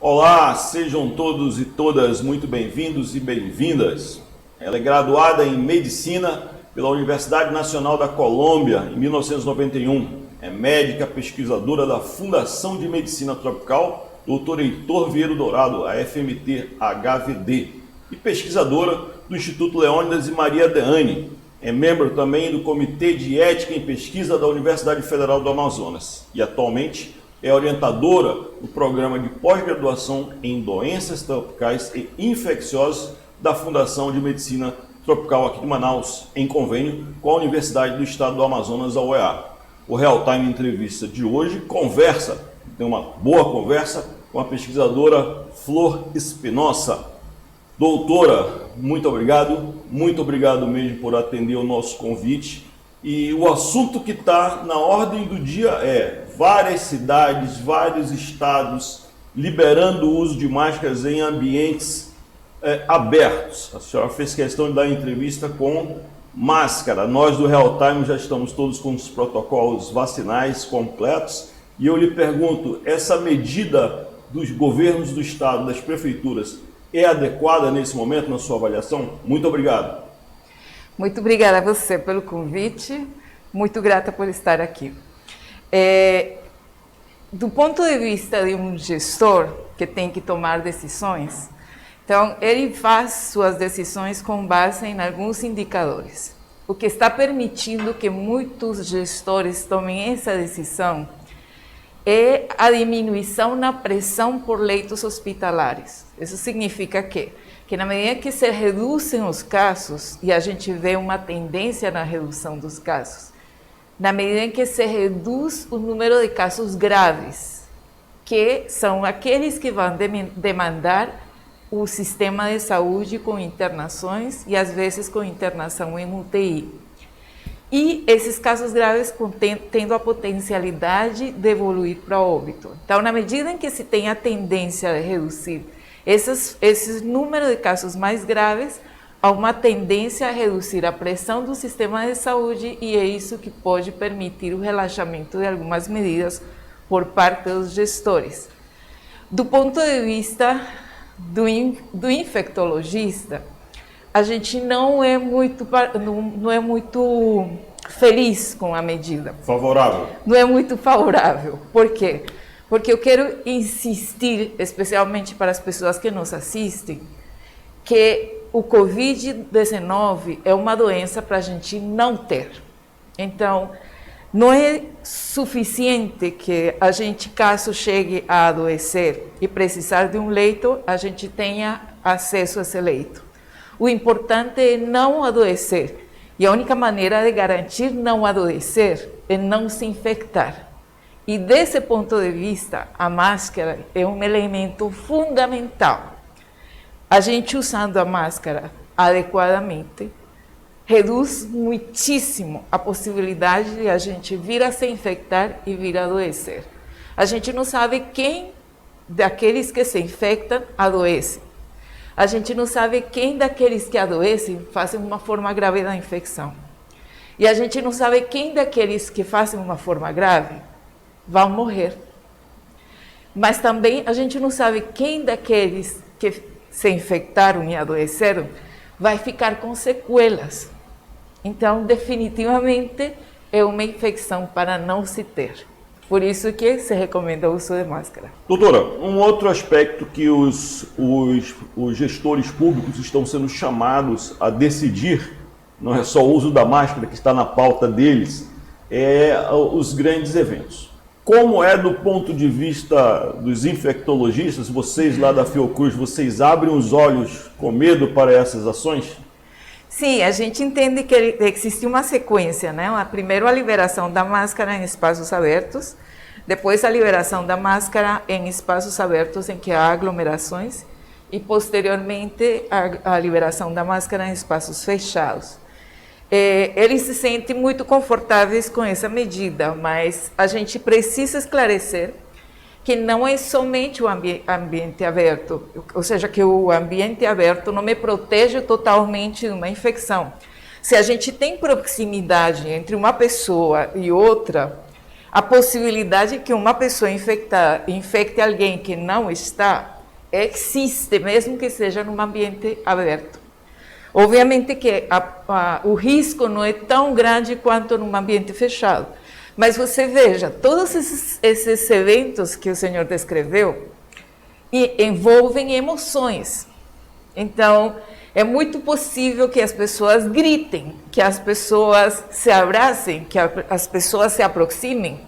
Olá, sejam todos e todas muito bem-vindos e bem-vindas. Ela é graduada em Medicina pela Universidade Nacional da Colômbia em 1991. É médica pesquisadora da Fundação de Medicina Tropical, Dr. Heitor Vieira Dourado, a FMT-HVD, e pesquisadora do Instituto Leônidas e Maria Deane. É membro também do Comitê de Ética em Pesquisa da Universidade Federal do Amazonas e atualmente é orientadora do programa de pós-graduação em doenças tropicais e infecciosas da Fundação de Medicina Tropical aqui de Manaus, em convênio com a Universidade do Estado do Amazonas, a UEA. O Real Time Entrevista de hoje tem uma boa conversa com a pesquisadora Flor Espinosa. Doutora, muito obrigado mesmo por atender o nosso convite. E o assunto que está na ordem do dia é várias cidades, vários estados liberando o uso de máscaras em ambientes abertos. A senhora fez questão de dar entrevista com máscara. Nós do Real Time já estamos todos com os protocolos vacinais completos. E eu lhe pergunto, essa medida dos governos do estado, das prefeituras, é adequada nesse momento na sua avaliação? Muito obrigado. Muito obrigada a você pelo convite, muito grata por estar aqui. Do ponto de vista de um gestor que tem que tomar decisões, então ele faz suas decisões com base em alguns indicadores. O que está permitindo que muitos gestores tomem essa decisão é a diminuição na pressão por leitos hospitalares. Isso significa que na medida que se reduzem os casos, e a gente vê uma tendência na redução dos casos, na medida em que se reduz o número de casos graves, que são aqueles que vão demandar o sistema de saúde com internações e às vezes com internação em UTI. E esses casos graves tendo a potencialidade de evoluir para óbito. Então, na medida em que se tem a tendência de reduzir esses números de casos mais graves, há uma tendência a reduzir a pressão do sistema de saúde e é isso que pode permitir o relaxamento de algumas medidas por parte dos gestores. Do ponto de vista do infectologista, a gente não é muito feliz com a medida. Favorável? Não é muito favorável. Por quê? Porque eu quero insistir, especialmente para as pessoas que nos assistem, que o Covid-19 é uma doença para a gente não ter. Então, não é suficiente que a gente, caso chegue a adoecer e precisar de um leito, a gente tenha acesso a esse leito. O importante é não adoecer. E a única maneira de garantir não adoecer é não se infectar. E desse ponto de vista, a máscara é um elemento fundamental. A gente usando a máscara adequadamente reduz muitíssimo a possibilidade de a gente vir a se infectar e vir a adoecer. A gente não sabe quem daqueles que se infectam adoece. A gente não sabe quem daqueles que adoecem fazem uma forma grave da infecção. E a gente não sabe quem daqueles que fazem uma forma grave vão morrer. Mas também a gente não sabe quem daqueles que se infectaram e adoeceram vai ficar com sequelas. Então, definitivamente, é uma infecção para não se ter. Por isso que se recomenda o uso de máscara. Doutora, um outro aspecto que os gestores públicos estão sendo chamados a decidir, não é só o uso da máscara que está na pauta deles, é os grandes eventos. Como é do ponto de vista dos infectologistas, vocês lá da Fiocruz, vocês abrem os olhos com medo para essas ações? Sim, a gente entende que existe uma sequência, né? Primeiro a liberação da máscara em espaços abertos, depois a liberação da máscara em espaços abertos em que há aglomerações e posteriormente a liberação da máscara em espaços fechados. Eles se sentem muito confortáveis com essa medida, mas a gente precisa esclarecer que não é somente o ambiente aberto, ou seja, que o ambiente aberto não me protege totalmente de uma infecção. Se a gente tem proximidade entre uma pessoa e outra, a possibilidade que uma pessoa infecte alguém que não está, existe, mesmo que seja num ambiente aberto. Obviamente que o risco não é tão grande quanto num ambiente fechado. Mas você veja, todos esses eventos que o senhor descreveu envolvem emoções. Então, é muito possível que as pessoas gritem, que as pessoas se abracem, que as pessoas se aproximem.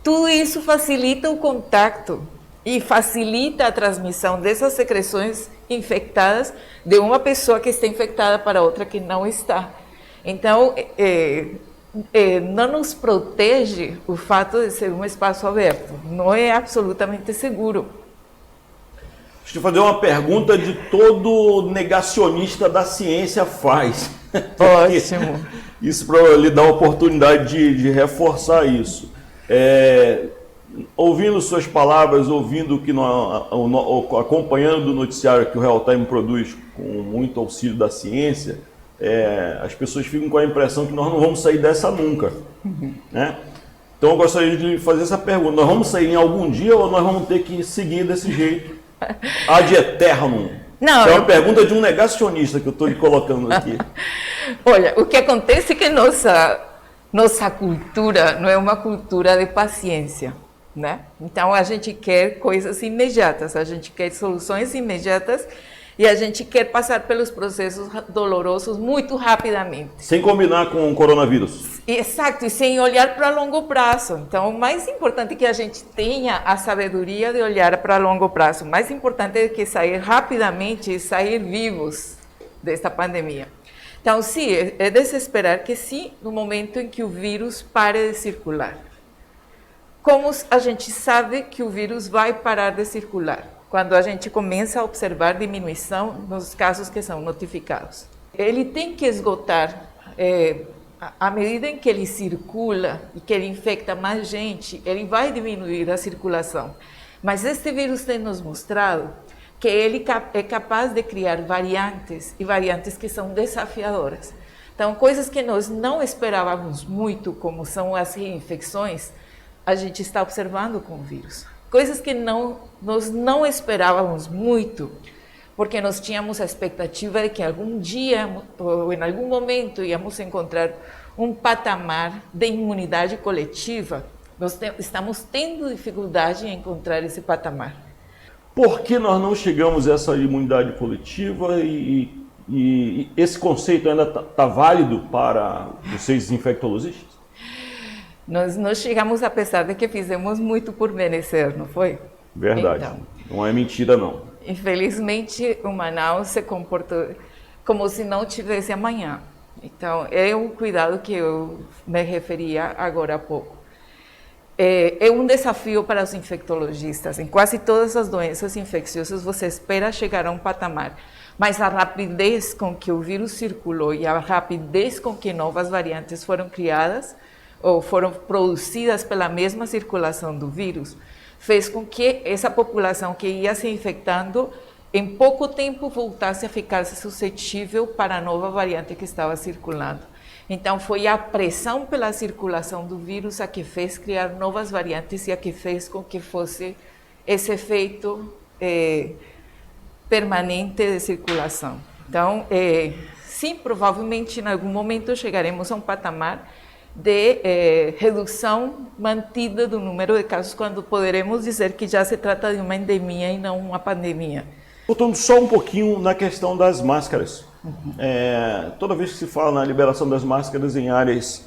Tudo isso facilita o contato e facilita a transmissão dessas secreções infectadas de uma pessoa que está infectada para outra que não está. Então, não nos protege o fato de ser um espaço aberto. Não é absolutamente seguro. Deixa eu fazer uma pergunta de todo negacionista da ciência faz. Ótimo. Isso para lhe dar a oportunidade de reforçar isso. Ouvindo suas palavras, ouvindo que acompanhando o noticiário que o Real Time produz com muito auxílio da ciência, as pessoas ficam com a impressão que nós não vamos sair dessa nunca. Né? Então eu gostaria de fazer essa pergunta: nós vamos sair em algum dia ou nós vamos ter que seguir desse jeito? Ad eternum. Não, é uma pergunta de um negacionista que eu estou lhe colocando aqui. Olha, o que acontece é que nossa cultura não é uma cultura de paciência, né? Então a gente quer coisas imediatas, a gente quer soluções imediatas e a gente quer passar pelos processos dolorosos muito rapidamente. Sem combinar com o coronavírus. Exato, e sem olhar para longo prazo. Então, o mais importante é que a gente tenha a sabedoria de olhar para longo prazo. O mais importante é que sair rapidamente e sair vivos desta pandemia. Então, sim, é de se esperar que sim, no momento em que o vírus pare de circular. Como a gente sabe que o vírus vai parar de circular? Quando a gente começa a observar diminuição nos casos que são notificados. Ele tem que esgotar, à medida em que ele circula e que ele infecta mais gente, ele vai diminuir a circulação. Mas este vírus tem nos mostrado que ele é capaz de criar variantes, e variantes que são desafiadoras. Então, coisas que nós não esperávamos muito, como são as reinfecções, a gente está observando com o vírus. Coisas que nós não esperávamos muito, porque nós tínhamos a expectativa de que algum dia, ou em algum momento, íamos encontrar um patamar de imunidade coletiva. Nós estamos tendo dificuldade em encontrar esse patamar. Por que nós não chegamos a essa imunidade coletiva e esse conceito ainda está válido para vocês infectologistas? Nós não chegamos, apesar de que fizemos muito por merecer, não foi? Verdade. Então, não é mentira, não. Infelizmente, o Manaus se comportou como se não tivesse amanhã. Então, é um cuidado que eu me referia agora há pouco. É um desafio para os infectologistas. Em quase todas as doenças infecciosas, você espera chegar a um patamar. Mas a rapidez com que o vírus circulou e a rapidez com que novas variantes foram criadas, ou foram produzidas pela mesma circulação do vírus, fez com que essa população que ia se infectando, em pouco tempo voltasse a ficar suscetível para a nova variante que estava circulando. Então, foi a pressão pela circulação do vírus a que fez criar novas variantes e a que fez com que fosse esse efeito permanente de circulação. Então, sim, provavelmente em algum momento chegaremos a um patamar de redução mantida do número de casos, quando poderemos dizer que já se trata de uma endemia e não uma pandemia. Voltando só um pouquinho na questão das máscaras. Toda vez que se fala na liberação das máscaras em áreas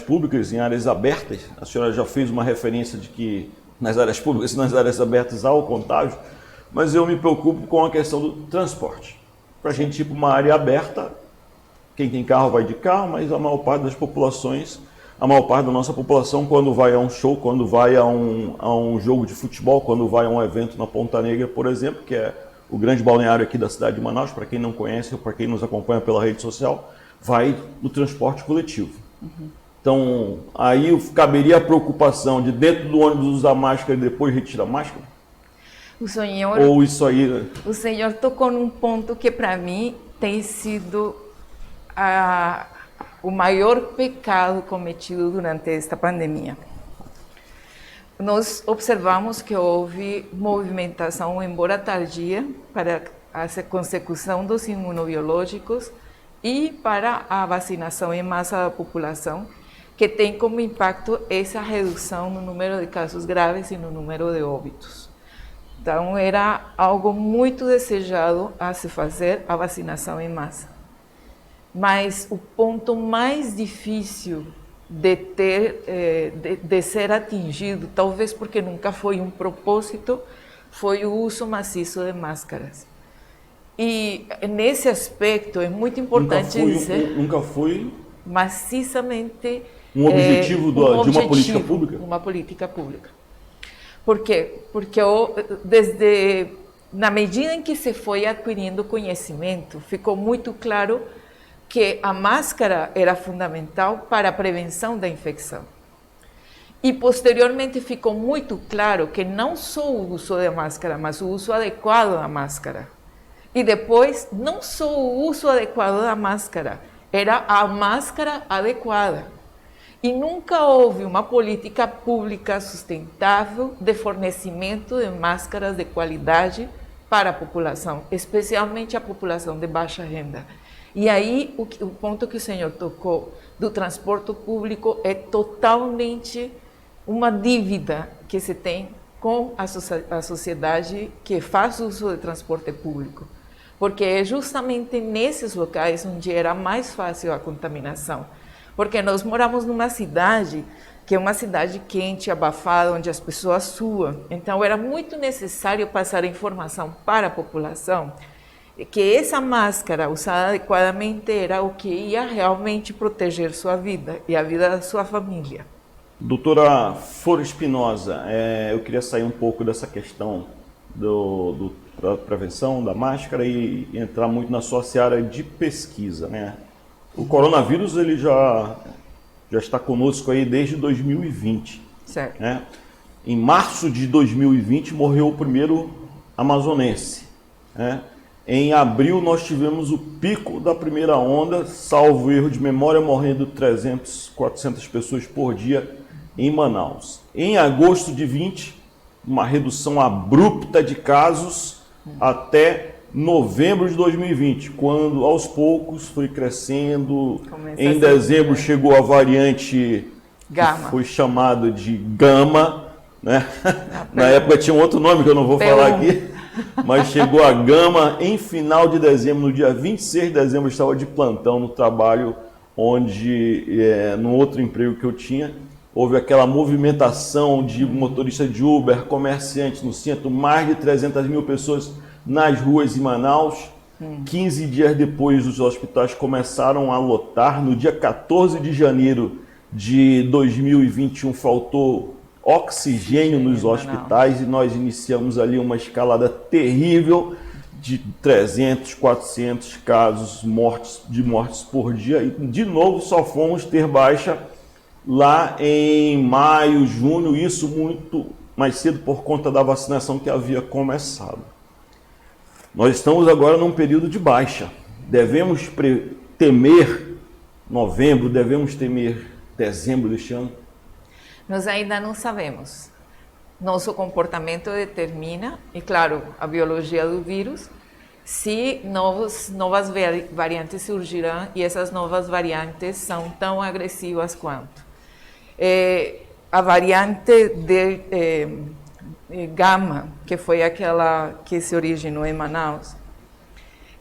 públicas, em áreas abertas, a senhora já fez uma referência de que nas áreas públicas e nas áreas abertas há o contágio, mas eu me preocupo com a questão do transporte. Para a gente ir para uma área aberta, quem tem carro vai de carro, mas a maior parte das populações, a maior parte da nossa população, quando vai a um show, quando vai a um jogo de futebol, quando vai a um evento na Ponta Negra, por exemplo, que é o grande balneário aqui da cidade de Manaus, para quem não conhece ou para quem nos acompanha pela rede social, vai no transporte coletivo. Então, aí caberia a preocupação de dentro do ônibus usar máscara e depois retirar a máscara? Ou isso aí... O senhor tocou num ponto que para mim tem sido o maior pecado cometido durante esta pandemia. Nós observamos que houve movimentação, embora tardia, para a consecução dos imunobiológicos e para a vacinação em massa da população, que tem como impacto essa redução no número de casos graves e no número de óbitos. Então, era algo muito desejado a se fazer a vacinação em massa. Mas o ponto mais difícil de ser atingido, talvez porque nunca foi um propósito, foi o uso maciço de máscaras. E nesse aspecto é muito importante dizer... Nunca foi maciçamente um objetivo de uma política pública? Uma política pública. Por quê? Porque na medida em que se foi adquirindo conhecimento, ficou muito claro que a máscara era fundamental para a prevenção da infecção. E posteriormente ficou muito claro que não só o uso da máscara, mas o uso adequado da máscara. E depois, não só o uso adequado da máscara, era a máscara adequada. E nunca houve uma política pública sustentável de fornecimento de máscaras de qualidade para a população, especialmente a população de baixa renda. E aí, o ponto que o senhor tocou do transporte público é totalmente uma dívida que se tem com a sociedade que faz uso de transporte público. Porque é justamente nesses locais onde era mais fácil a contaminação. Porque nós moramos numa cidade que é uma cidade quente, abafada, onde as pessoas suam. Então, era muito necessário passar a informação para a população que essa máscara usada adequadamente era o que ia realmente proteger sua vida e a vida da sua família. Doutora Flor Espinosa, eu queria sair um pouco dessa questão da prevenção da máscara e entrar muito na sua seara de pesquisa, né? O coronavírus ele já está conosco aí desde 2020. Certo. Né? Em março de 2020 morreu o primeiro amazonense, né? Em abril nós tivemos o pico da primeira onda, salvo erro de memória, morrendo 300, 400 pessoas por dia em Manaus. Em agosto de 20, uma redução abrupta de casos até novembro de 2020, quando aos poucos foi crescendo. Em dezembro chegou a variante Gama, que foi chamada de Gama, né? Na época tinha um outro nome que eu não vou falar aqui. Mas chegou a Gama em final de dezembro, no dia 26 de dezembro, eu estava de plantão no trabalho, onde, no outro emprego que eu tinha, houve aquela movimentação de motorista de Uber, comerciantes no centro, mais de 300 mil pessoas nas ruas em Manaus. 15 dias depois, os hospitais começaram a lotar. No dia 14 de janeiro de 2021, faltou oxigênio nos hospitais e nós iniciamos ali uma escalada terrível de 300, 400 casos de mortes por dia e de novo só fomos ter baixa lá em maio, junho, isso muito mais cedo por conta da vacinação que havia começado. Nós estamos agora num período de baixa. Devemos temer novembro, devemos temer dezembro deste ano? Nós ainda não sabemos. Nosso comportamento determina, e claro, a biologia do vírus, se novas variantes surgirão e essas novas variantes são tão agressivas quanto. A variante de Gama, que foi aquela que se originou em Manaus,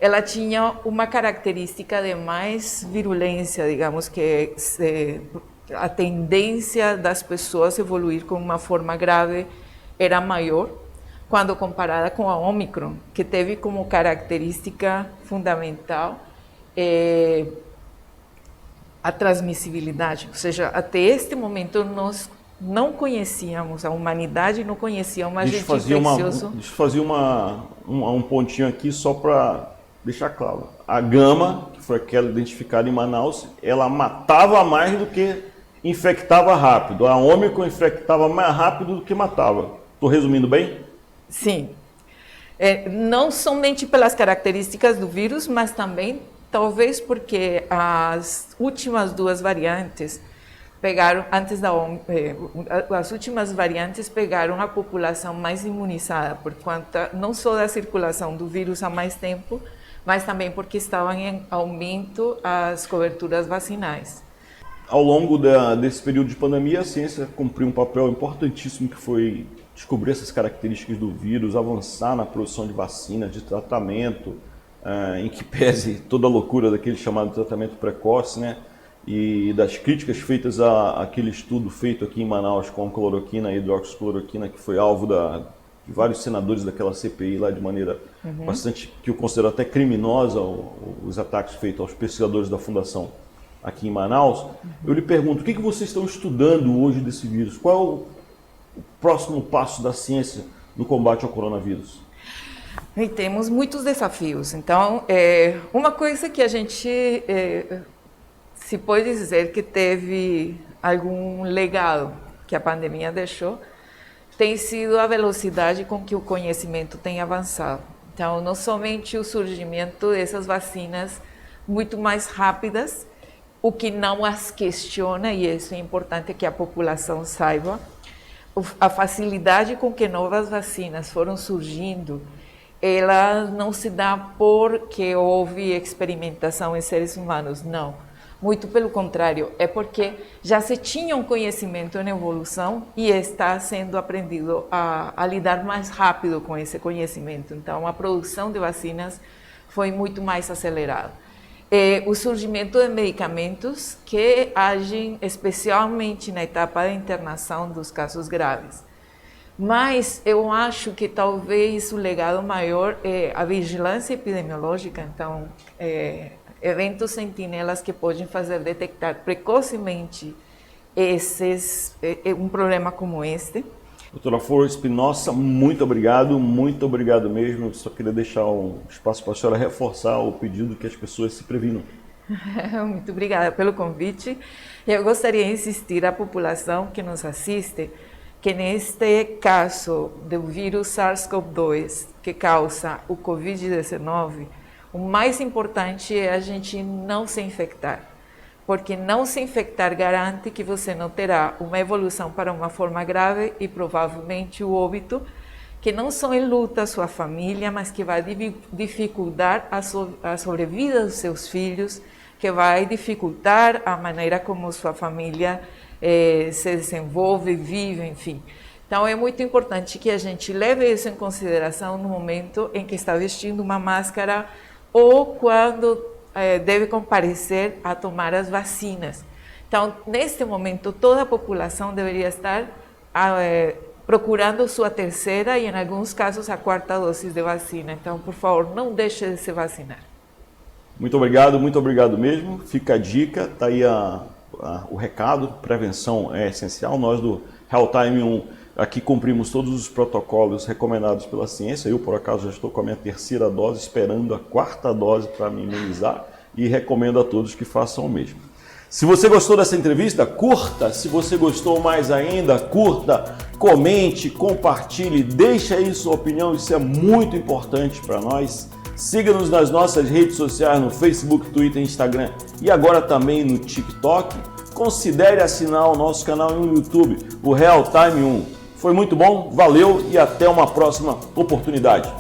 ela tinha uma característica de mais virulência, digamos, que a tendência das pessoas evoluir com uma forma grave era maior quando comparada com a Ômicron, que teve como característica fundamental a transmissibilidade. Ou seja, até este momento nós não conhecíamos, a humanidade não conhecia um agente infeccioso. Deixa eu fazer um pontinho aqui só para deixar claro. A Gama, que foi aquela identificada em Manaus, ela matava mais do que infectava rápido. A Ômicron infectava mais rápido do que matava. Estou resumindo bem? Sim. Não somente pelas características do vírus, mas também talvez porque as últimas duas variantes pegaram, as últimas variantes pegaram a população mais imunizada, por conta não só da circulação do vírus há mais tempo, mas também porque estavam em aumento as coberturas vacinais. Ao longo desse período de pandemia, a ciência cumpriu um papel importantíssimo, que foi descobrir essas características do vírus, avançar na produção de vacinas, de tratamento, em que pese toda a loucura daquele chamado tratamento precoce, né? E das críticas feitas àquele estudo feito aqui em Manaus com cloroquina e hidroxicloroquina, que foi alvo de vários senadores daquela CPI lá, de maneira bastante, que eu considero até criminosa, os ataques feitos aos pesquisadores da Fundação aqui em Manaus. Eu lhe pergunto, o que vocês estão estudando hoje desse vírus? Qual é o próximo passo da ciência no combate ao coronavírus? E temos muitos desafios. Então, uma coisa que a gente se pode dizer que teve algum legado que a pandemia deixou, tem sido a velocidade com que o conhecimento tem avançado. Então, não somente o surgimento dessas vacinas muito mais rápidas, o que não as questiona, e isso é importante que a população saiba, a facilidade com que novas vacinas foram surgindo, ela não se dá porque houve experimentação em seres humanos, não. Muito pelo contrário, é porque já se tinha um conhecimento em evolução e está sendo aprendido a lidar mais rápido com esse conhecimento. Então, a produção de vacinas foi muito mais acelerada. O surgimento de medicamentos que agem especialmente na etapa de internação dos casos graves. Mas eu acho que talvez o legado maior é a vigilância epidemiológica, então, eventos sentinelas que podem fazer detectar precocemente um problema como este. Doutora Flor Espinosa, muito obrigado mesmo. Eu só queria deixar um espaço para a senhora reforçar o pedido que as pessoas se previnam. Muito obrigada pelo convite. Eu gostaria de insistir à população que nos assiste que neste caso do vírus SARS-CoV-2 que causa o Covid-19, o mais importante é a gente não se infectar, porque não se infectar garante que você não terá uma evolução para uma forma grave e provavelmente o óbito, que não só enluta a sua família, mas que vai dificultar a sobrevida dos seus filhos, que vai dificultar a maneira como sua família se desenvolve, vive, enfim. Então, é muito importante que a gente leve isso em consideração no momento em que está vestindo uma máscara ou quando deve comparecer a tomar as vacinas. Então, neste momento, toda a população deveria estar procurando sua terceira e, em alguns casos, a quarta dose de vacina. Então, por favor, não deixe de se vacinar. Muito obrigado mesmo. Fica a dica, está aí o recado, prevenção é essencial. Nós do Health Time 1 aqui cumprimos todos os protocolos recomendados pela ciência. Eu, por acaso, já estou com a minha terceira dose, esperando a quarta dose para me imunizar e recomendo a todos que façam o mesmo. Se você gostou dessa entrevista, curta. Se você gostou mais ainda, curta, comente, compartilhe, deixe aí sua opinião, isso é muito importante para nós. Siga-nos nas nossas redes sociais, no Facebook, Twitter, Instagram e agora também no TikTok. Considere assinar o nosso canal no YouTube, o Health Time 1. Foi muito bom, valeu e até uma próxima oportunidade.